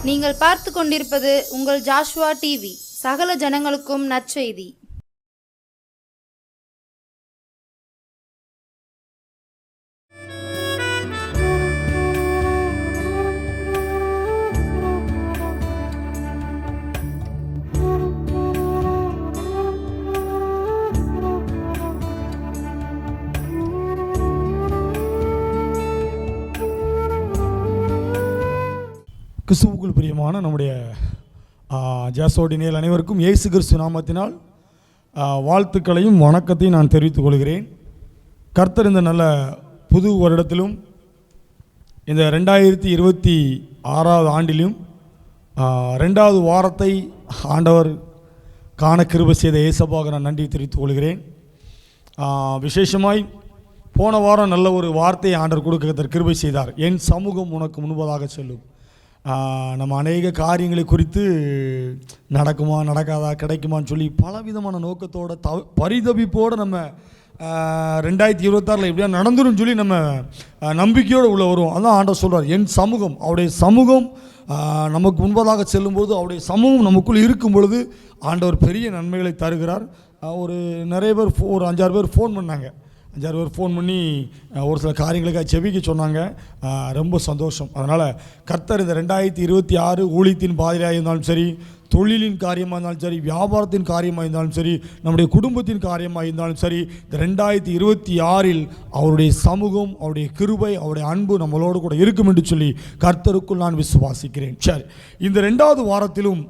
நீங்கள் பார்த்து கொண்டிருப்பது உங்கள் ஜாஷுவா டிவி. சகல ஜனங்களுக்கும் நற்செய்தி. கிறிஸ்துவுக்குள் பிரியமான நம்முடைய ஜாசோடினியல் அனைவருக்கும் இயேசு கிறிஸ்து நாமத்தினால் வாழ்த்துக்களையும் வணக்கத்தையும் நான் தெரிவித்துக் கொள்கிறேன். கர்த்தர் இந்த நல்ல புது வருடத்திலும் இந்த 2026 ஆண்டிலும் 2வது வாரத்தை ஆண்டவர் காண கிருபை செய்த இயேசுவுக்கு நான் நன்றி தெரிவித்துக் கொள்கிறேன். விசேஷமாய் போன வாரம் நல்ல ஒரு வார்த்தையை ஆண்டவர் கொடுக்க கிருபை செய்தார். என் சமூகம் உனக்கு முன்பதாக செல்லும். நம்ம அநேக காரியங்களை குறித்து நடக்குமா நடக்காதா கிடைக்குமான்னு சொல்லி பலவிதமான நோக்கத்தோட பரிதபிப்போடு நம்ம 2026 எப்படியா நடந்துடும் சொல்லி நம்ம நம்பிக்கையோடு உள்ள வருவோம். அதான் ஆண்டவர் சொல்கிறார், என் சமூகம், அவருடைய சமூகம் நமக்கு முன்பதாக செல்லும்போது, அவருடைய சமூகம் நமக்குள் இருக்கும் பொழுது ஆண்டவர் பெரிய நன்மைகளை தருகிறார். நிறைய பேர் ஒரு 5-6 பேர் ஃபோன் பண்ணாங்க. 5-6 பேர் ஃபோன் பண்ணி ஒரு சில காரியங்களுக்காக செபிக்க சொன்னாங்க. ரொம்ப சந்தோஷம். அதனால் கர்த்தர் இந்த 2026 ஊழியத்தின் பாதையாக இருந்தாலும் சரி, தொழிலின் காரியமாக இருந்தாலும் சரி, வியாபாரத்தின் காரியமாக இருந்தாலும் சரி, நம்முடைய குடும்பத்தின் காரியமாக இருந்தாலும் சரி, இந்த 2026 அவருடைய சமூகம், அவருடைய கிருபை, அவருடைய அன்பு நம்மளோடு கூட இருக்கும் என்று சொல்லி கர்த்தருக்குள் நான் விசுவாசிக்கிறேன். சரி, இந்த 2வது வாரத்திலும்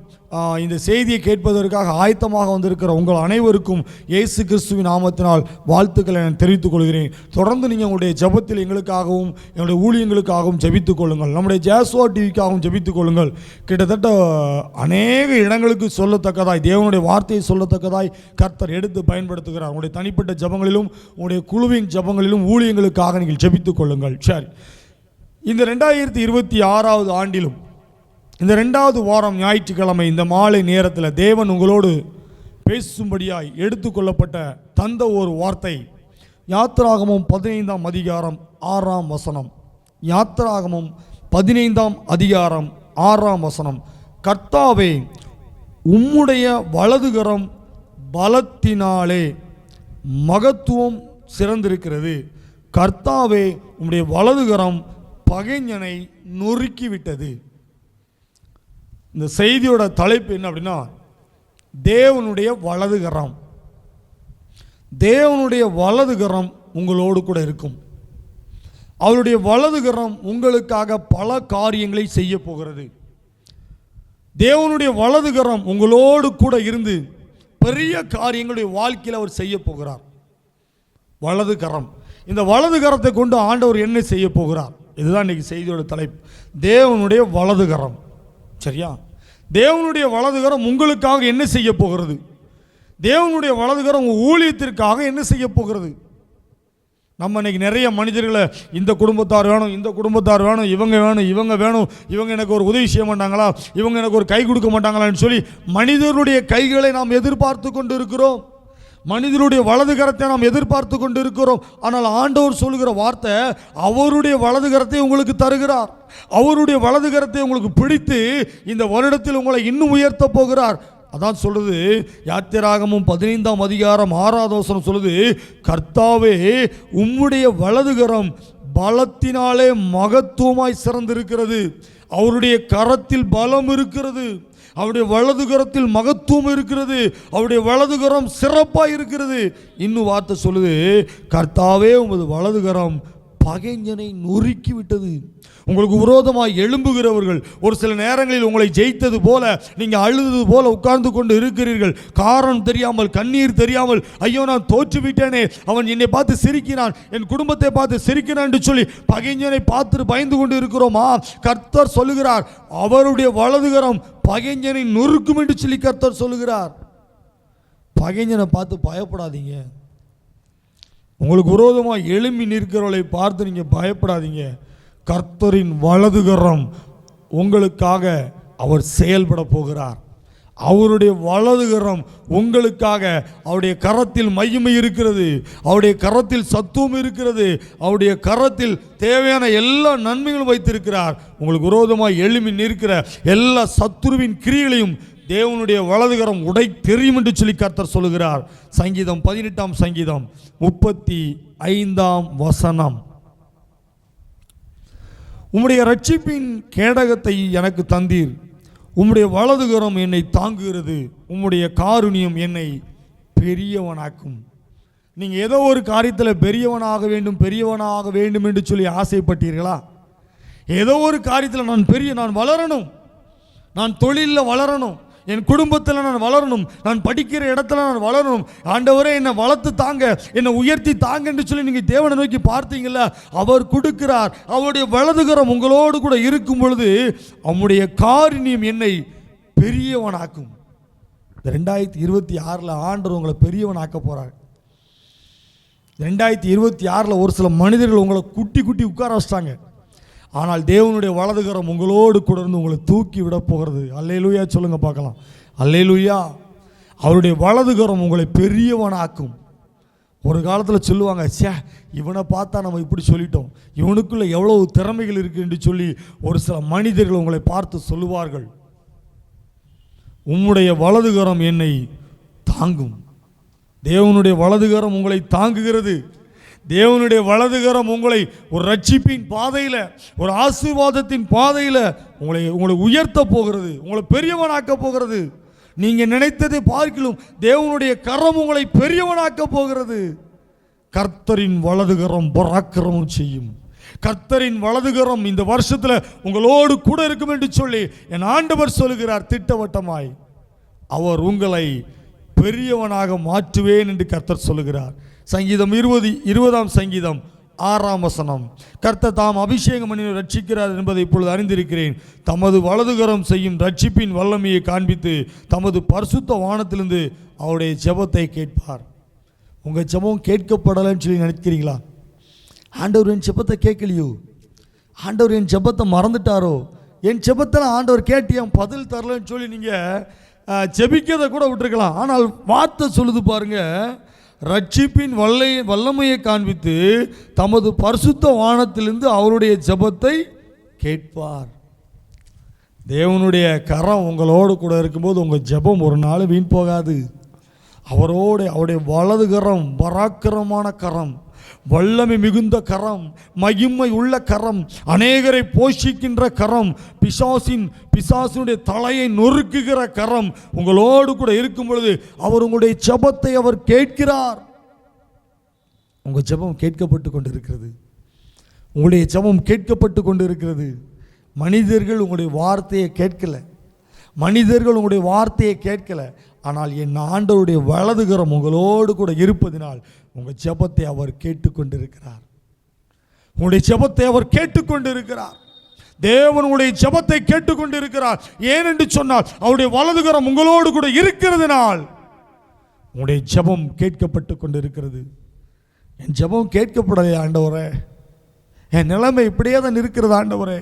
இந்த செய்தியை கேட்பதற்காக ஆயத்தமாக வந்திருக்கிற உங்கள் அனைவருக்கும் இயேசு கிறிஸ்துவின் நாமத்தினால் வாழ்த்துக்களை நான் தெரிவித்துக் கொள்கிறேன். தொடர்ந்து நீங்கள் உங்களுடைய ஜெபத்தில் எங்களுக்காகவும் எங்களுடைய ஊழியங்களுக்காகவும் ஜெபித்துக் கொள்ளுங்கள். நம்முடைய ஜாஷுவா டிவிக்காகவும் ஜெபித்துக் கொள்ளுங்கள். கிட்டத்தட்ட அநேக இடங்களுக்கு சொல்லத்தக்கதாய், தேவனுடைய வார்த்தையை சொல்லத்தக்கதாய் கர்த்தர் எடுத்து பயன்படுத்துகிறார். உங்களுடைய தனிப்பட்ட ஜெபங்களிலும் உங்களுடைய குழுவின் ஜெபங்களிலும் ஊழியங்களுக்காக நீங்கள் ஜெபித்துக் கொள்ளுங்கள். சரி, இந்த 2026 ஆண்டிலும் இந்த 2வது வாரம் ஞாயிற்றுக்கிழமை இந்த மாலை நேரத்தில் தேவன் உங்களோடு பேசும்படியாய் எடுத்துக்கொள்ளப்பட்ட தந்த ஒரு வார்த்தை யாத்திராகமம் 15ஆம் அதிகாரம் 6ஆம் வசனம். யாத்திராகமம் 15ஆம் அதிகாரம் 6ஆம் வசனம். கர்த்தாவே, உம்முடைய வலதுகரம் பலத்தினாலே மகத்துவம் சிறந்திருக்கிறது. கர்த்தாவே, உம்முடைய வலதுகரம் பகைஞனை நொறுக்கிவிட்டது. இந்த செய்தியோட தலைப்பு என்ன அப்படின்னா, தேவனுடைய வலதுகரம். தேவனுடைய வலதுகரம் உங்களோடு கூட இருக்கும். அவருடைய வலதுகரம் உங்களுக்காக பல காரியங்களை செய்ய போகிறது. தேவனுடைய வலதுகரம் உங்களோடு கூட இருந்து பெரிய காரியங்களுடைய வாழ்க்கையில் அவர் செய்ய போகிறார். வலதுகரம். இந்த வலதுகரத்தை கொண்டு ஆண்டவர் என்ன செய்ய போகிறார்? இதுதான் இன்னைக்கு செய்தியோட தலைப்பு, தேவனுடைய வலதுகரம். சரியா? தேவனுடைய வலதுகரம் உங்களுக்காக என்ன செய்ய போகிறது? தேவனுடைய வலதுகரம் உங்கள் ஊழியத்திற்காக என்ன செய்ய போகிறது? நம்ம இன்னைக்கு நிறைய மனிதர்களை, இந்த குடும்பத்தார் வேணும், இந்த குடும்பத்தார் வேணும், இவங்க வேணும், இவங்க வேணும், இவங்க எனக்கு ஒரு உதவி செய்ய மாட்டாங்களா, இவங்க எனக்கு ஒரு கை கொடுக்க மாட்டாங்களான்னு சொல்லி மனிதர்களுடைய கைகளை நாம் எதிர்பார்த்து கொண்டு இருக்கிறோம். மனிதனுடைய வலதுகரத்தை நாம் எதிர்பார்த்து கொண்டு இருக்கிறோம். ஆனால் ஆண்டவர் சொல்லுகிற வார்த்தை, அவருடைய வலதுகரத்தை உங்களுக்கு தருகிறார். அவருடைய வலதுகரத்தை உங்களுக்கு பிடித்து இந்த வருடத்தில் உங்களை இன்னும் உயர்த்த போகிறார். அதான் சொல்லுது யாத்திராகமம் 15ஆம் அதிகாரம் 6ஆவது வசனம் சொல்லுது, கர்த்தாவே, உம்முடைய வலதுகரம் பலத்தினாலே மகத்துவமாய் சிறந்திருக்கிறது. அவருடைய கரத்தில் பலம் இருக்கிறது. அவருடைய வலதுகரத்தில் மகத்துவம் இருக்கிறது. அவருடைய வலதுகரம் சிறப்பாக இருக்கிறது. இன்னும் வார்த்தை சொல்லுது, கர்த்தாவே, உமது வலதுகரம் பகைஞனை நொறுக்கி விட்டது. உங்களுக்கு விரோதமாக எழும்புகிறவர்கள் ஒரு சில நேரங்களில் உங்களை ஜெயித்தது போல, நீங்கள் அழுது போல உட்கார்ந்து கொண்டு இருக்கிறீர்கள். காரணம் தெரியாமல், கண்ணீர் தெரியாமல், ஐயோ நான் தோற்றுவிட்டேனே, அவன் என்னை பார்த்து சிரிக்கிறான், என் குடும்பத்தை பார்த்து சிரிக்கிறான் என்று சொல்லி பகைஞனை பார்த்து பயந்து கொண்டு இருக்கிறோமா? கர்த்தர் சொல்லுகிறார், அவருடைய வலதுகரம் பகைஞனை நொறுக்கும் என்று சொல்லி கர்த்தர் சொல்லுகிறார். பகைஞனை பார்த்து பயப்படாதீங்க. உங்களுக்கு விரோதமாக எழும்பி நிற்கிறவர்களை பார்த்து நீங்கள் பயப்படாதீங்க. கர்த்தரின் வலதுகரம் உங்களுக்காக அவர் செயல்பட போகிறார். அவருடைய வலதுகரம் உங்களுக்காக, அவருடைய கரத்தில் மகிமை இருக்கிறது, அவருடைய கரத்தில் சத்துவம் இருக்கிறது, அவருடைய கரத்தில் தேவையான எல்லா நன்மைகளும் வைத்திருக்கிறார். உங்களுக்கு விரோதமாக எழும்பி நிற்கிற எல்லா சத்துருவின் கிரியைகளையும் தேவனுடைய வலதுகரம் உடை தெரியும் என்று சொல்லி கர்த்தர் சொல்லுகிறார். சங்கீதம் 18ஆம் சங்கீதம் 35ஆம் வசனம். உம்முடைய ரட்சிப்பின் கேடகத்தை எனக்கு தந்தீர், உம்முடைய வலதுகரம் என்னை தாங்குகிறது, உம்முடைய காருண்யம் என்னை பெரியவனாக்கும். நீங்கள் ஏதோ ஒரு காரியத்தில் பெரியவனாக வேண்டும் என்று சொல்லி ஆசைப்பட்டீர்களா? ஏதோ ஒரு காரியத்தில் நான் வளரணும், நான் தொழிலில் வளரணும், என் குடும்பத்தில் நான் வளரணும், நான் படிக்கிற இடத்துல நான் வளரணும், ஆண்டவரே என்னை வளர்த்து தாங்க, என்னை உயர்த்தி தாங்க என்று சொல்லி நீங்கள் தேவனை நோக்கி பார்த்தீங்களா? அவர் கொடுக்கிறார். அவருடைய வலதுகரம் உங்களோடு கூட இருக்கும் பொழுது அவருடைய காருண்யம் என்னை பெரியவனாக்கும். 2026 ஆண்டவர் உங்களை பெரியவனாக்க போகிறார். 2026 ஒரு சில மனிதர்கள் உங்களை குட்டி உட்கார வச்சிட்டாங்க. ஆனால் தேவனுடைய வலதுகரம் உங்களோடு கூட இருந்து உங்களை தூக்கி விட போகிறது. அல்லேலூயா சொல்லுங்க பார்க்கலாம். அல்லேலூயா. அவருடைய வலதுகரம் உங்களை பெரியவனாக்கும். ஒரு காலத்தில் சொல்லுவாங்க, சே இவனை பார்த்தா நம்ம இப்படி சொல்லிட்டோம், இவனுக்குள்ள எவ்வளவு திறமைகள் இருக்கு என்று சொல்லி ஒரு சில மனிதர்கள் உங்களை பார்த்து சொல்லுவார்கள். உம்முடைய வலதுகரம் என்னை தாங்கும். தேவனுடைய வலதுகரம் உங்களை தாங்குகிறது. தேவனுடைய வலதுகரம் உங்களை ஒரு ரட்சிப்பின் பாதையில், ஒரு ஆசீர்வாதத்தின் பாதையில் உங்களை உயர்த்த போகிறது, உங்களை பெரியவனாக்க போகிறது. நீங்கள் நினைத்ததை பார்க்கிலும் தேவனுடைய கரம் உங்களை பெரியவனாக்க போகிறது. கர்த்தரின் வலதுகரம் பராக்கிரமம் செய்யும். கர்த்தரின் வலதுகரம் இந்த வருஷத்தில் உங்களோடு கூட இருக்கும் என்று சொல்லி என் ஆண்டவர் சொல்லுகிறார். திட்டவட்டமாய் அவர் உங்களை பெரியவனாக மாற்றுவேன் என்று கர்த்தர் சொல்லுகிறார். சங்கீதம் 20ஆம் சங்கீதம் 6ஆம் வசனம். கர்த்தர் தாம் அபிஷேகம் பண்ணி ரட்சிக்கிறார் என்பதை இப்பொழுது அறிந்திருக்கிறேன். தமது வலதுகரம் செய்யும் ரட்சிப்பின் வல்லமையை காண்பித்து தமது பரிசுத்த வானத்திலிருந்து அவருடைய ஜெபத்தை கேட்பார். உங்கள் ஜெபம் கேட்கப்படலைன்னு சொல்லி நினைக்கிறீங்களா? ஆண்டவர் என் ஜெபத்தை கேட்கலையோ, ஆண்டவர் என் ஜெபத்தை மறந்துட்டாரோ, என் ஜெபத்தில் ஆண்டவர் கேட்டு என் பதில் தரலன்னு சொல்லி நீங்கள் ஜெபிக்கிறதை கூட விட்டுருக்கலாம். ஆனால் வார்த்தை சொல்லுது பாருங்க, ரட்சிப்பின் வல்லமையை காண்பித்து தமது பரிசுத்த வானத்திலிருந்து அவருடைய ஜெபத்தை கேட்பார். தேவனுடைய கரம் உங்களோடு கூட இருக்கும்போது உங்கள் ஜெபம் ஒரு நாள் வீண் போகாது. அவருடைய வலது கரம் பராக்கிரமான கரம், வல்லமை மிகுந்த கரம், மகிமை உள்ள கரம், அநேகரை போஷிக்கின்ற கரம், பிசாசினுடைய தலையை நொறுக்குகிற கரம் உங்களோடு கூட இருக்கும் பொழுது அவர் உங்களுடைய ஜெபத்தை அவர் கேட்கிறார். உங்கள் ஜெபம் கேட்கப்பட்டு கொண்டிருக்கிறது. உங்களுடைய ஜெபம் கேட்கப்பட்டு கொண்டிருக்கிறது. மனிதர்கள் உங்களுடைய வார்த்தையை கேட்கலை, மனிதர்கள் உங்களுடைய வார்த்தையை கேட்கலை. ஆனால் என் ஆண்டவருடைய வலதுகரம் உங்களோடு கூட இருப்பதினால் உங்கள் ஜெபத்தை அவர் கேட்டுக்கொண்டிருக்கிறார். உங்களுடைய ஜெபத்தை அவர் கேட்டுக்கொண்டிருக்கிறார். தேவன் உங்களுடைய ஜெபத்தை கேட்டுக்கொண்டிருக்கிறார். ஏனென்று சொன்னால் அவருடைய வலதுகரம் உங்களோடு கூட இருக்கிறதுனால் உங்களுடைய ஜெபம் கேட்கப்பட்டு கொண்டிருக்கிறது. என் ஜெபம் கேட்கப்படலையா ஆண்டவரே? என் நிலைமை இப்படியே தான் இருக்கிறது ஆண்டவரே,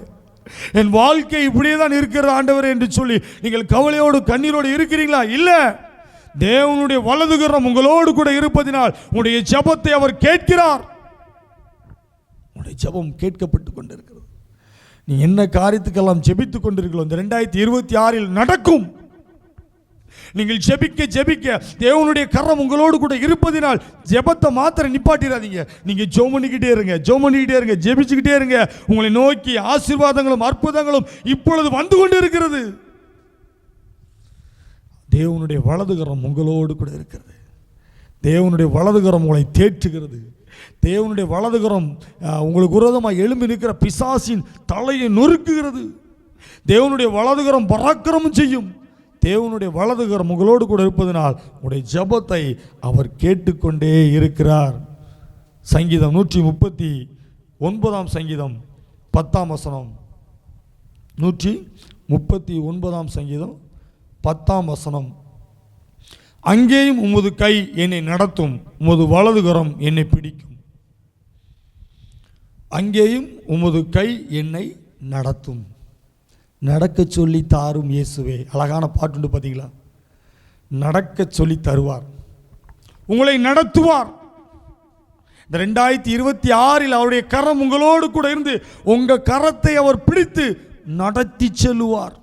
என் வாழ்க்கை இப்படியே தான் இருக்கிறது ஆண்டவரே என்று சொல்லி நீங்கள் கவலையோடு கண்ணீரோடு இருக்கிறீங்களா? இல்லை, தேவனுடைய வலதுகரம் உங்களோடு கூட இருப்பதினால் உங்களுடைய ஜெபத்தை அவர் கேட்கிறார். உங்களுடைய ஜெபம் கேட்கப்பட்டு கொண்டிருக்கிறது. நீ என்ன காரியத்துக்கெல்லாம் ஜெபித்துக் கொண்டிருக்கிறோம் இந்த 2026 நடக்கும். நீங்கள் ஜெபிக்க தேவனுடைய கரம் உங்களோடு கூட இருப்பதினால் ஜெபத்தை மாத்திரம் நிப்பாட்டிடாதீங்க. நீங்க ஜெபம் பண்ணிக்கிட்டே இருங்க, ஜெபிச்சுக்கிட்டே இருங்க. உங்களை நோக்கி ஆசீர்வாதங்களும் அற்புதங்களும் இப்பொழுது வந்து கொண்டு இருக்கிறது. தேவனுடைய வலதுகரம் உங்களோடு கூட இருக்கிறது. தேவனுடைய வலதுகரம் உங்களை தேற்றுகிறது. தேவனுடைய வலதுகரம் உங்களுக்கு விரோதமாக எழும்பி நிற்கிற பிசாசின் தலையை நொறுக்குகிறது. தேவனுடைய வலதுகரம் பராக்கிரமம் செய்யும். தேவனுடைய வலதுகரம் உங்களோடு கூட இருப்பதனால் உங்களுடைய ஜெபத்தை அவர் கேட்டுக்கொண்டே இருக்கிறார். சங்கீதம் 139ஆம் சங்கீதம் 10ஆம் வசனம். 139ஆம் சங்கீதம் 10ஆம் வசனம். அங்கேயும் உமது கை என்னை நடத்தும், உமது வலதுகரம் என்னை பிடிக்கும். அங்கேயும் உமது கை என்னை நடத்தும். நடக்க சொல்லி தாரும் இயேசுவே. அழகான பாட்டுண்டு பார்த்தீங்களா? நடக்க சொல்லி தருவார், உங்களை நடத்துவார். இந்த 2026 அவருடைய கரம் உங்களோடு கூட இருந்து உங்க கரத்தை அவர் பிடித்து நடத்தி செல்லுவார்,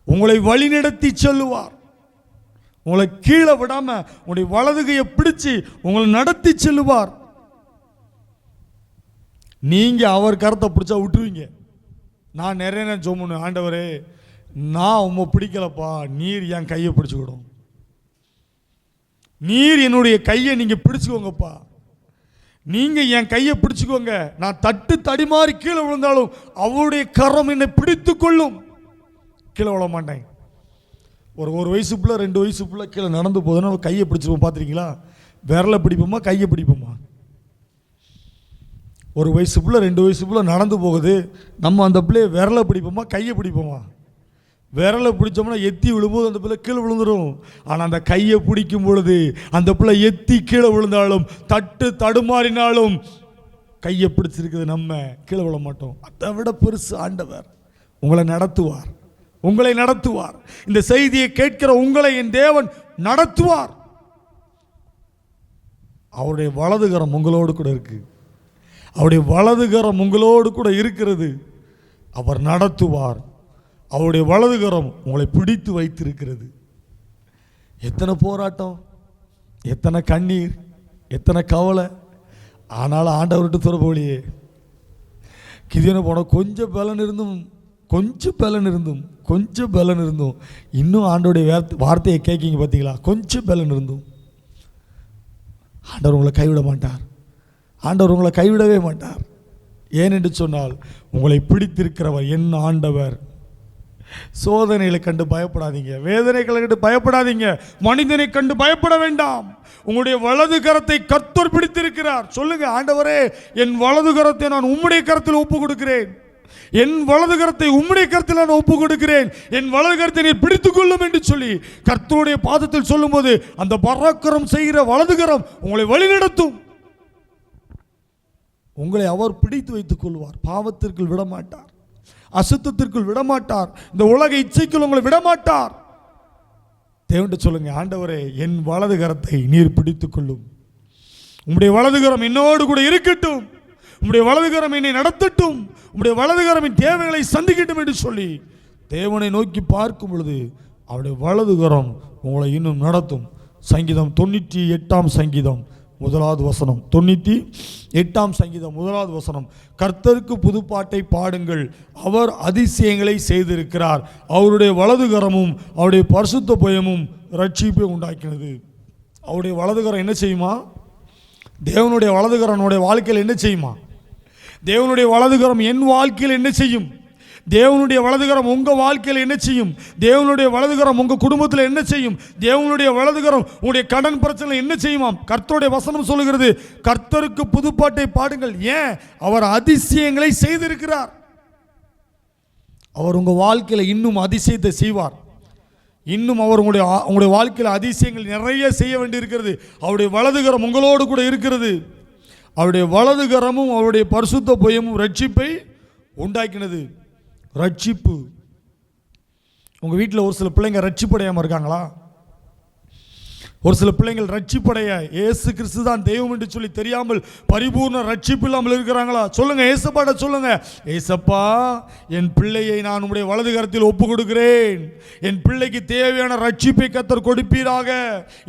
உங்களை வழிநடத்தி செல்லுவார். உங்களை கீழே விடாம உங்களுடைய வலது கையை பிடிச்சு உங்களை நடத்தி செல்லுவார். நீங்க அவர் கரத்தை பிடிச்சா விட்டுருவீங்க. நான் நிறைய நேரம் சொன்னேன், ஆண்டவரே நான் உம்மை பிடிக்கலப்பா, நீர் என் கையை பிடிச்சுக்கிடும், நீர் என்னுடைய கையை நீங்க பிடிச்சுக்கோங்கப்பா, நீங்க என் கையை பிடிச்சுக்கோங்க. நான் தட்டு தடிமாறி கீழே விழுந்தாலும் அவருடைய கரம் என்னை பிடித்து கொள்ளும், கீழே விழ மாட்டேன். ஒரு வயசுக்குள்ள 2 வயசுக்குள்ள கீழே நடந்து போதுன்னா கையை பிடிச்சிருப்போம், பார்த்துருக்கீங்களா? விரலை பிடிப்போமா கையை பிடிப்போமா? ஒரு வயசுக்குள்ள 2 வயசுக்குள்ள நடந்து போகுது, நம்ம அந்த பிள்ளையை விரலை பிடிப்போமா கையை பிடிப்போமா? விரலை பிடிச்சோம்னா எத்தி விழும்போது அந்த பிள்ளை கீழே விழுந்துடும். ஆனால் அந்த கையை பிடிக்கும் பொழுது அந்த பிள்ளை எத்தி கீழே விழுந்தாலும் தட்டு தடுமாறினாலும் கையை பிடிச்சிருக்குது, நம்ம கீழே விழ மாட்டோம். அதை விட பெருசு ஆண்டவர் உங்களை நடத்துவார், உங்களை நடத்துவார். இந்த செய்தியை கேட்கிற உங்களை என் தேவன் நடத்துவார். அவருடைய வலதுகரம் உங்களோடு கூட இருக்கு, அவருடைய வலதுகரம் உங்களோடு கூட இருக்கிறது. அவர் நடத்துவார், அவருடைய வலதுகரம் உங்களை பிடித்து வைத்திருக்கிறது. எத்தனை போராட்டம், எத்தனை கண்ணீர், எத்தனை கவலை, ஆனாலும் ஆண்டவர்கிட்ட துறப்போலியே. கிதியோனை போன கொஞ்சம் பலன் இருந்தும் கொஞ்சம் பலன் இருந்தும் இன்னும் ஆண்டோடைய வார்த்தையை கேட்கிங்க பார்த்தீங்களா? கொஞ்சம் பலன் இருந்தும் ஆண்டவர் உங்களை கைவிட மாட்டார், ஆண்டவர் உங்களை கைவிடவே மாட்டார். ஏனென்று சொன்னால் உங்களை பிடித்திருக்கிறவர் என் ஆண்டவர். சோதனைகளை கண்டு பயப்படாதீங்க, வேதனைகளை கண்டு பயப்படாதீங்க, மனிதனை கண்டு பயப்பட வேண்டாம். உங்களுடைய வலது கரத்தை கர்த்தர் பிடித்திருக்கிறார். சொல்லுங்க, ஆண்டவரே என் வலது கரத்தை நான் உம்முடைய கரத்தில் ஒப்பு கொடுக்கிறேன், என் வலது கரத்தை உம்முடைய கரத்தில் நான் ஒப்பு கொடுக்கிறேன், என் வலது கரத்தை நீர் பிடித்துக் கொள்ளும் என்று சொல்லி கர்த்தருடைய பாதத்தில் சொல்லும்போது அந்த பராக்கிரம் செய்கிற வலது கரம் உங்களை வழிநடத்தும். உங்களை அவர் பிடித்து வைத்துக் கொள்வார், பாவத்திற்குள் விடமாட்டார், அசுத்தத்திற்குள் விடமாட்டார், இந்த உலக இச்சைக்குள் உங்களை விடமாட்டார். தேவன்கிட்ட சொல்லுங்க, ஆண்டவரே என் வலது கரத்தை நீர் பிடித்துக் கொள்ளும், உம்முடைய வலதுகரம் என்னோடு கூட இருக்கட்டும், உம்முடைய வலதுகரம் என்னை நடத்தட்டும், உம்முடைய வலதுகரமின் தேவைகளை சந்திக்கட்டும் என்று சொல்லி தேவனை நோக்கி பார்க்கும் பொழுது அவருடைய வலதுகரம் உங்களை இன்னும் நடத்தும். சங்கீதம் 98 சங்கீதம் 1வது வசனம், 98 சங்கீதம் 1வது வசனம், கர்த்தருக்கு புதுப்பாட்டை பாடுங்கள், அவர் அதிசயங்களை செய்திருக்கிறார், அவருடைய வலதுகரமும் அவருடைய பரிசுத்த பயமும் ரட்சிப்பை உண்டாக்கினது. அவருடைய வலதுகரம் என்ன செய்யுமா? தேவனுடைய வலதுகரம் நம்முடைய வாழ்க்கையில் என்ன செய்யுமா? தேவனுடைய வலதுகரம் என் வாழ்க்கையில் என்ன செய்யும்? தேவனுடைய வலதுகரம் உங்கள் வாழ்க்கையில் என்ன செய்யும்? தேவனுடைய வலதுகரம் உங்கள் குடும்பத்தில் என்ன செய்யும்? தேவனுடைய வலதுகரம் உங்களுடைய கடன் பிரச்சனை என்ன செய்யுமாம்? கர்த்தருடைய வசனம் சொல்லுகிறது, கர்த்தருக்கு புதுப்பாட்டை பாடுங்கள். ஏன்? அவர் அதிசயங்களை செய்திருக்கிறார். அவர் உங்கள் வாழ்க்கையில் இன்னும் அதிசயத்தை செய்வார். இன்னும் அவர் உங்களுடைய வாழ்க்கையில் அதிசயங்கள் நிறைய செய்ய வேண்டி இருக்கிறது. அவருடைய வலதுகரம் உங்களோடு கூட இருக்கிறது. அவருடைய வலதுகரமும் அவருடைய பரிசுத்த பயமும் ரட்சிப்பை உண்டாக்கினது. ரட்சிப்பு. உங்கள் வீட்டில் ஒரு சில பிள்ளைங்க ரட்சிப்படையாமல் இருக்காங்களா? ஒரு சில பிள்ளைங்கள் ரட்சிப்படைய இயேசு கிறிஸ்து தான் தெய்வம் என்று சொல்லி தெரியாமல் பரிபூர்ண ரட்சிப்பு இல்லாமல் இருக்கிறாங்களா? சொல்லுங்க, ஏசப்பாட்ட சொல்லுங்க, ஏசப்பா என் பிள்ளையை நான் உம்முடைய வலது கரத்தில் ஒப்பு கொடுக்கிறேன், என் பிள்ளைக்கு தேவையான ரட்சிப்பை கர்த்தர் கொடுப்பீராக,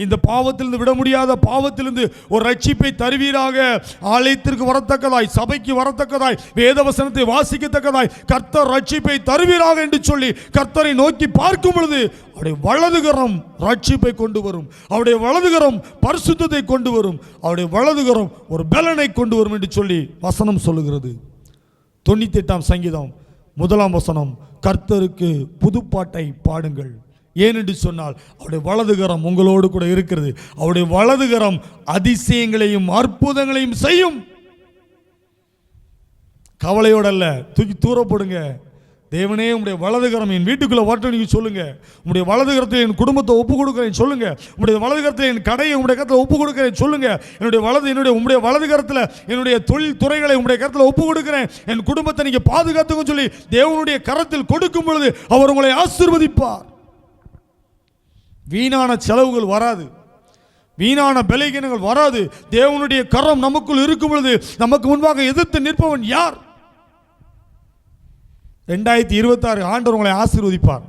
இந்த பாவத்திலிருந்து விட முடியாத பாவத்திலிருந்து ஒரு ரட்சிப்பை தருவீராக, ஆலயத்திற்கு வரத்தக்கதாய், சபைக்கு வரத்தக்கதாய், வேதவசனத்தை வாசிக்கத்தக்கதாய் கர்த்தர் ரட்சிப்பை தருவீராக என்று சொல்லி கர்த்தரை நோக்கி பார்க்கும் பொழுது அவருடைய வலதுகரம் ரட்சிப்பை கொண்டு வரும், அவருடைய வலதுகரம் பரிசுத்தத்தை கொண்டு வரும், அவருடைய வலதுகரம் ஒரு பலனை கொண்டு வரும் என்று சொல்லி வசனம் சொல்லுகிறது. 98 சங்கீதம் 1 வசனம், கர்த்தருக்கு புதுப்பாட்டை பாடுங்கள். ஏனென்று சொன்னால் அவருடைய வலதுகரம் உங்களோடு கூட இருக்கிறது. அவருடைய வலதுகரம் அதிசயங்களையும் அற்புதங்களையும் செய்யும். கவலையோடல்ல, தூக்கி தூரப்படுங்க. தேவனே உம்முடைய வலதுகரம் என் வீட்டுக்குள்ளே வரட்டும் நீங்கள் சொல்லுங்க. உம்முடைய வலதுகரத்தில் என் குடும்பத்தை ஒப்பு கொடுக்குறேன் சொல்லுங்க. உம்முடைய வலதுகரத்தில் என் கடையை உம்முடைய கரத்தில் ஒப்பு கொடுக்குறேன் சொல்லுங்க. உம்முடைய வலதுகரத்தில் என்னுடைய தொழில் துறைகளை உம்முடைய கரத்தில் ஒப்பு கொடுக்குறேன், என் குடும்பத்தை நீங்கள் பாதுகாத்துக்கும் சொல்லி தேவனுடைய கரத்தில் கொடுக்கும் பொழுது அவர் உங்களை ஆசீர்வதிப்பார். வீணான செலவுகள் வராது, வீணான பலகீனங்கள் வராது. தேவனுடைய கரம் நமக்குள் இருக்கும் பொழுது நமக்கு முன்பாக எதிர்த்து நிற்பவன் யார்? 2026 ஆண்டவர் உங்களை ஆசீர்வதிப்பார்.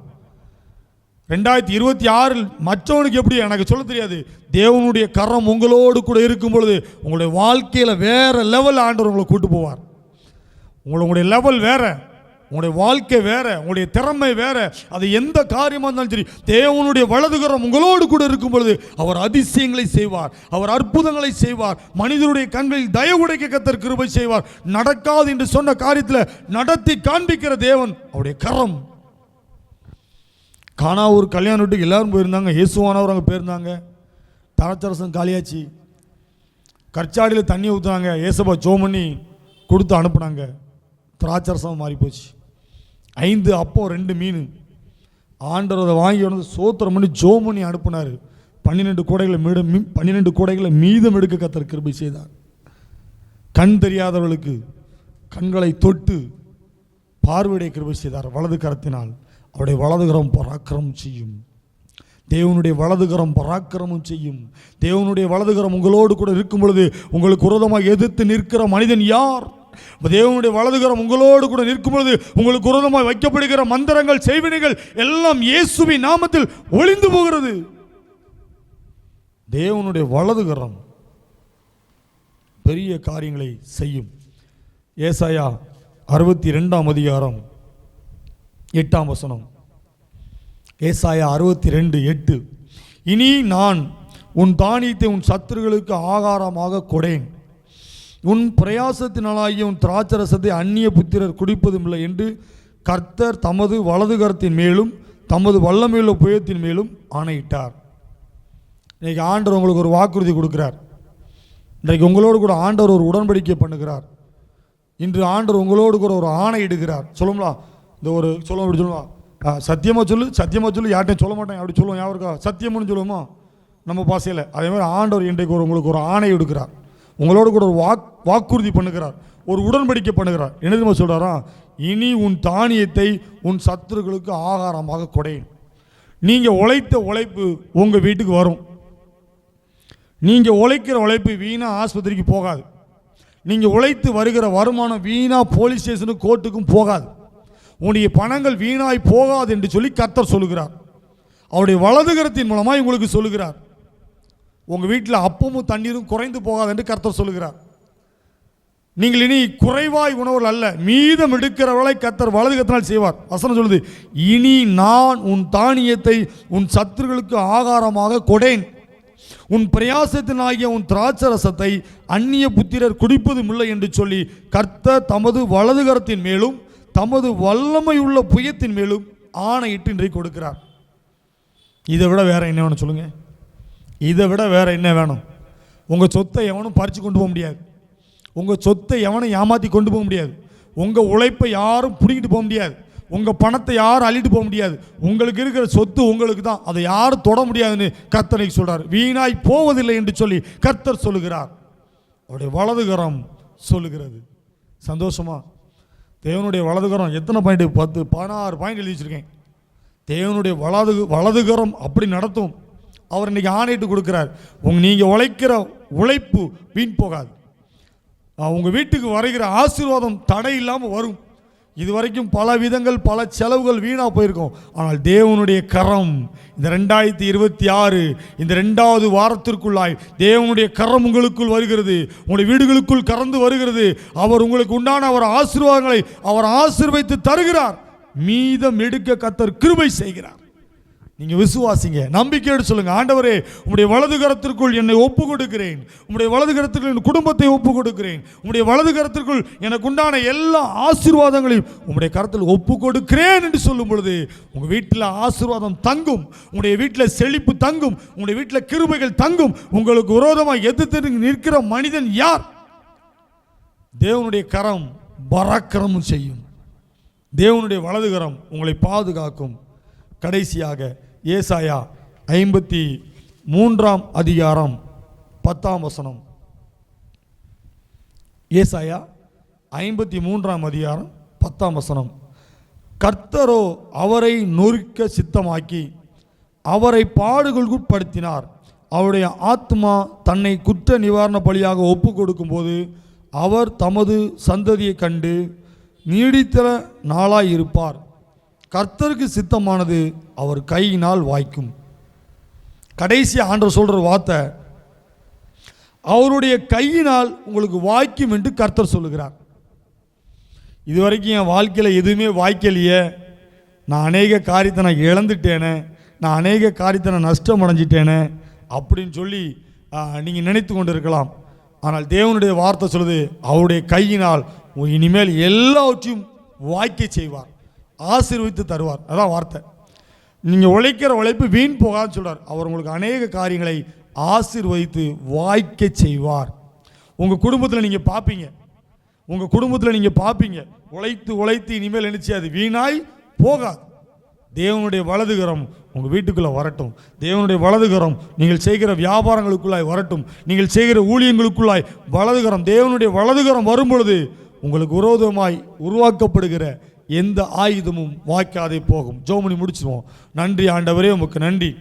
2026 மற்றவனுக்கு எப்படி எனக்கு சொல்ல தெரியாது. தேவனுடைய கரம் உங்களோடு கூட இருக்கும் பொழுது உங்களுடைய வாழ்க்கையில் வேற லெவல் ஆண்டவர் உங்களை கூட்டு போவார். உங்களுடைய லெவல் வேற, உங்களுடைய வாழ்க்கை வேற, உங்களுடைய திறமை வேற. அது எந்த காரியமாக இருந்தாலும் சரி, தேவனுடைய வலதுகரம் உங்களோடு கூட இருக்கும் பொழுது அவர் அதிசயங்களை செய்வார், அவர் அற்புதங்களை செய்வார். மனிதனுடைய கண்களில் தயவுடைக்க கர்த்தர் கிருபை செய்வார். நடக்காது என்று சொன்ன காரியத்தில் நடத்தி காண்பிக்கிற தேவன் அவருடைய கரம். காணா ஒரு கல்யாண வீட்டுக்கு எல்லாரும் போயிருந்தாங்க, இயேசுவானவர் அங்கே போயிருந்தாங்க. தரச்சரசம் காலியாச்சு, கற்சாடியில் தண்ணி ஊற்றுனாங்க, ஏசப்பா ஜோம் பண்ணி கொடுத்து அனுப்புனாங்க. திராட்சரசம் மாறி போச்சு. 5 அப்பம் 2 மீன். ஆண்டவர் அதை வாங்கி வந்து சோத்திரம் பண்ணி ஜோம் பண்ணி அனுப்புனார். 12 கூடைகளை மீதம் எடுக்க கர்த்தர் கிருபை செய்தார். கண் தெரியாதவர்களுக்கு கண்களை தொட்டு பார்வையை கிருபை செய்தார் வலது கரத்தினால். அவருடைய வலதுகரம் பராக்கிரமம் செய்யும். தேவனுடைய வலதுகரம் பராக்கிரமம் செய்யும். தேவனுடைய வலதுகரம் உங்களோடு கூட இருக்கும் பொழுது உங்களுக்கு விரோதமாக எதிர்த்து நிற்கிற மனிதன் யார்? தேவனுடைய வலதுகரம் உங்களோடு கூட நிற்கும் பொழுது உங்களுக்கு விரோதமாக வைக்கப்படுகிற மந்திரங்கள், செய்வினைகள் எல்லாம் இயேசுவின் நாமத்தில் ஒளிந்து போகிறது. தேவனுடைய வலதுகரம் பெரிய காரியங்களை செய்யும். ஏசாயா 62 அதிகாரம் 8 வசனம். ஏசாயா 62:8. இனி நான் உன் தானியத்தை உன் சத்துருகளுக்கு ஆகாரமாக கொடேன், உன் பிரயாசத்தினாலாகிய உன் திராட்சரசத்தை அந்நிய புத்திரர் குடிப்பதும் இல்லை என்று கர்த்தர் தமது வலதுகரத்தின் மேலும் தமது வல்லமையுள்ள புயத்தின் மேலும் ஆணையிட்டார். இன்றைக்கு ஆண்டவர் உங்களுக்கு ஒரு வாக்குறுதி கொடுக்கிறார். இன்றைக்கு உங்களோடு கூட ஆண்டவர் ஒரு உடன்படிக்கை பண்ணுகிறார். இன்று ஆண்டவர் உங்களோடு கூட ஒரு ஆணை இடுகிறார். சொல்லுங்களா? இந்த ஒரு சொல்லுவோம், அப்படி சொல்லுவோம், சத்தியமாக சொல்லு, சத்தியமாக சொல்லு, யார்ட்டையும் சொல்ல மாட்டேன் அப்படி சொல்லுவோம். யாருக்கா சத்தியம்னு சொல்லுவோமா நம்ம பாசையில்? அதே மாதிரி ஆண்டவர் இன்றைக்கு உங்களுக்கு ஒரு ஆணை எடுக்கிறார். உங்களோடு கூட ஒரு வாக்குறுதி பண்ணுகிறார், ஒரு உடன்படிக்கை பண்ணுகிறார். என்ன தெரியுமா சொல்கிறாரா? இனி உன் தானியத்தை உன் சத்துருக்களுக்கு ஆகாரமாக கொடேன். நீங்கள் உழைத்த உழைப்பு உங்கள் வீட்டுக்கு வரும். நீங்கள் உழைக்கிற உழைப்பு வீணாக ஆஸ்பத்திரிக்கு போகாது. நீங்கள் உழைத்து வருகிற வருமானம் வீணாக போலீஸ் ஸ்டேஷனுக்கு கோர்ட்டுக்கும் போகாது. உன்னுடைய பணங்கள் வீணாய் போகாது என்று சொல்லி கர்த்தர் சொல்லுகிறார். அவருடைய வலதுகரத்தின் மூலமாக உங்களுக்கு சொல்லுகிறார். உங்கள் வீட்டில் அப்பமும் தண்ணீரும் குறைந்து போகாது என்று கர்த்தர் சொல்லுகிறார். நீங்கள் இனி குறைவாய் உணவுகள் அல்ல, மீதம் எடுக்கிறவர்களை கர்த்தர் வலதுகரத்தினால் செய்வார். வசனம் சொல்லுது, இனி நான் உன் தானியத்தை உன் சத்துருக்களுக்கு ஆகாரமாக கொடேன், உன் பிரயாசத்தினாகிய உன் திராட்சரசத்தை அந்நிய புத்திரர் குடிப்பதும் இல்லை என்று சொல்லி கர்த்தர் தமது வலதுகரத்தின் மேலும் தமது வல்லமையுள்ள புயத்தின் மேலும் ஆணையிட்டு இன்றைக்கு கொடுக்கிறார். இதை விட வேற என்ன வேணும் சொல்லுங்க? இதை விட வேற என்ன வேணும்? உங்கள் சொத்தை எவனும் பறித்து கொண்டு போக முடியாது. உங்கள் சொத்தை எவனும் ஏமாற்றி கொண்டு போக முடியாது. உங்கள் உழைப்பை யாரும் பிடிக்கிட்டு போக முடியாது. உங்கள் பணத்தை யாரும் அள்ளிட்டு போக முடியாது. உங்களுக்கு இருக்கிற சொத்து உங்களுக்கு தான், அதை யாரும் தொட முடியாதுன்னு கர்த்தர் சொல்கிறார். வீணாய் போவதில்லை என்று சொல்லி கர்த்தர் சொல்லுகிறார். அவருடைய வலதுகரம் சொல்லுகிறது. சந்தோஷமா? தேவனுடைய வலதுகரம் எத்தனை பாயிண்ட்? 16 பாயிண்ட் எழுதி வச்சிருக்கேன். தேவனுடைய வலதுகரம் அப்படி நடத்தும். அவர் இன்னைக்கு ஆணையிட்டு கொடுக்கிறார். நீங்கள் உழைக்கிற உழைப்பு வீண் போகாது. உங்கள் வீட்டுக்கு வருகிற ஆசீர்வாதம் தடை இல்லாமல் வரும். இதுவரைக்கும் பல விதங்கள் பல செலவுகள் வீணாக போயிருக்கும். ஆனால் தேவனுடைய கரம் இந்த 2026 இந்த 2வது வாரத்திற்குள்ளாய் தேவனுடைய கரம் உங்களுக்குள் வருகிறது, உங்களுடைய வீடுகளுக்குள் கறந்து வருகிறது. அவர் உங்களுக்கு உண்டான அவர் ஆசீர்வாதங்களை அவர் ஆசீர்வதித்து தருகிறார். மீதம் எடுக்க கர்த்தர் கிருபை செய்கிறார். நீங்கள் விசுவாசிங்க, நம்பிக்கையோடு சொல்லுங்கள், ஆண்டவரே உம்முடைய வலது கரத்திற்குள் என்னை ஒப்பு கொடுக்கிறேன், உம்முடைய வலது கரத்திற்குள் என் குடும்பத்தை ஒப்பு கொடுக்கிறேன், உம்முடைய வலது கரத்திற்குள் எனக்கு உண்டான எல்லா ஆசீர்வாதங்களையும் உம்முடைய கரத்தில் ஒப்பு கொடுக்கிறேன் என்று சொல்லும் பொழுது உங்கள் வீட்டில் ஆசீர்வாதம் தங்கும், உங்களுடைய வீட்டில் செழிப்பு தங்கும், உங்களுடைய வீட்டில் கிருபைகள் தங்கும். உங்களுக்கு விரோதமாக எதிர்த்து நிற்கிற மனிதன் யார்? தேவனுடைய கரம் பராக்கிரமம் செய்யும். தேவனுடைய வலது கரம் உங்களை பாதுகாக்கும். கடைசியாக ஏசாயா 53 அதிகாரம் 10 வசனம். ஏசாயா 53 அதிகாரம் 10 வசனம். கர்த்தரோ அவரை நொறுக்க சித்தமாக்கி அவரை பாடுகளுக்குட்படுத்தினார். அவருடைய ஆத்மா தன்னை குற்ற நிவாரண பலியாக ஒப்பு கொடுக்கும்போது அவர் தமது சந்ததியை கண்டு நீடித்த நாளாய் இருப்பார். கர்த்தருக்கு சித்தமானது அவர் கையினால் வாய்க்கும். கடைசி ஆண்டவர் சொல்கிற வார்த்தை, அவருடைய கையினால் உங்களுக்கு வாய்க்கும் என்று கர்த்தர் சொல்லுகிறார். இதுவரைக்கும் என் வாழ்க்கையில் எதுவுமே வாய்க்கலையே, நான் அநேக காரியத்தை நான் இழந்துட்டேனே, நான் அநேக காரியத்தை நான் நஷ்டம் அடைஞ்சிட்டேனே அப்படின்னு சொல்லி நீங்கள் நினைத்து கொண்டு இருக்கலாம். ஆனால் தேவனுடைய வார்த்தை சொல்லுது, அவருடைய கையினால் இனிமேல் எல்லாவற்றையும் வாய்க்க செய்வார், ஆசீர்வதித்து தருவார். அதான் வார்த்தை. நீங்கள் உழைக்கிற உழைப்பு வீண் போகாதுன்னு சொல்கிறார். அவர் உங்களுக்கு அநேக காரியங்களை ஆசீர்வதித்து வாய்க்க செய்வார். உங்கள் குடும்பத்தில் நீங்கள் பார்ப்பீங்க, உழைத்து இனிமேல் நினைச்சு அது வீணாய் போகாது. தேவனுடைய வலதுகரம் உங்கள் வீட்டுக்குள்ளே வரட்டும். தேவனுடைய வலதுகரம் நீங்கள் செய்கிற வியாபாரங்களுக்குள்ளாய் வரட்டும். நீங்கள் செய்கிற ஊழியங்களுக்குள்ளாய் வலதுகரம், தேவனுடைய வலதுகரம் வரும் பொழுது உங்களுக்கு விரோதமாய் உருவாக்கப்படுகிற எந்த ஆயுதமும் வாய்க்காதே போகும். ஜெபம் முடிச்சுவோம். நன்றி ஆண்டவரே, உமக்கு நன்றி.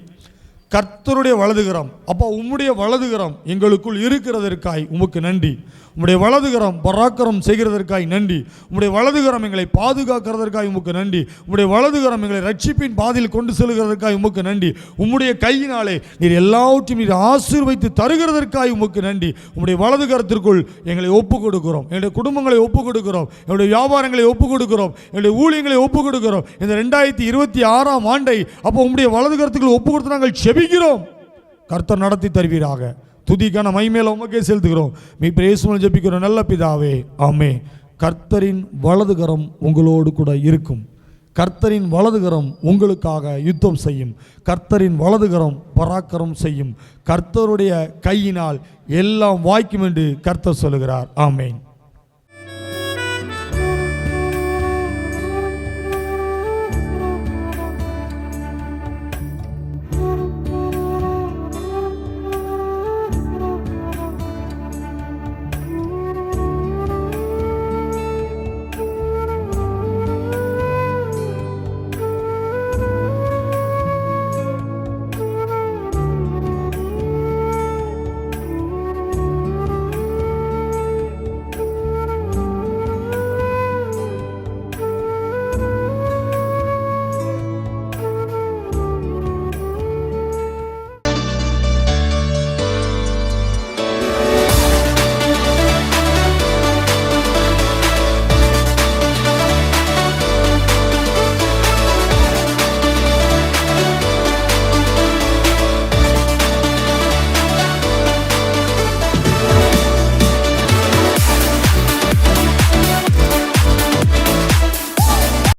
கர்த்தருடைய வலதுகரம், அப்போ உம்முடைய வலதுகரம் எங்களுக்குள் இருக்கிறதற்காய் உமக்கு நன்றி. உம்முடைய வலதுகரம் பராக்கிரம் செய்கிறதற்காய் நன்றி. உம்முடைய வலதுகரம் எங்களை பாதுகாக்கிறதற்காய் உமக்கு நன்றி. உம்முடைய வலதுகரம் எங்களை ரட்சிப்பின் பாதையில் கொண்டு செல்கிறதற்காய் உமக்கு நன்றி. உம்முடைய கையினாலே நீர் எல்லாவற்றையும் நீர் ஆசீர்வதித்து தருகிறதற்காய் உமக்கு நன்றி. உம்முடைய வலதுகரத்திற்குள் எங்களை ஒப்புக் கொடுக்கிறோம். எங்களுடைய குடும்பங்களை ஒப்புக் கொடுக்கிறோம். எங்களுடைய வியாபாரங்களை ஒப்புக் கொடுக்கிறோம். எங்களுடைய ஊழியங்களை ஒப்புக் கொடுக்கிறோம். இந்த 2026 ஆண்டை அப்போ உம்முடைய வலதுகரத்துக்குள் ஒப்புக் கொடுத்து நாங்கள் செபிக்கிறோம். கர்த்தர் நடத்தி தருவீராக. துதிக்கான மகிமையில உமக்கே செலுத்துகிறோம். இயேசுவின் ஜெபிக்கிறோம் நல்ல பிதாவே, ஆமென். கர்த்தரின் வலதுகரம் உங்களோடு கூட இருக்கும். கர்த்தரின் வலதுகரம் உங்களுக்காக யுத்தம் செய்யும். கர்த்தரின் வலதுகரம் பராக்கிரம் செய்யும். கர்த்தருடைய கையினால் எல்லாம் வாய்க்கும் என்று கர்த்தர் சொல்லுகிறார். ஆமென்.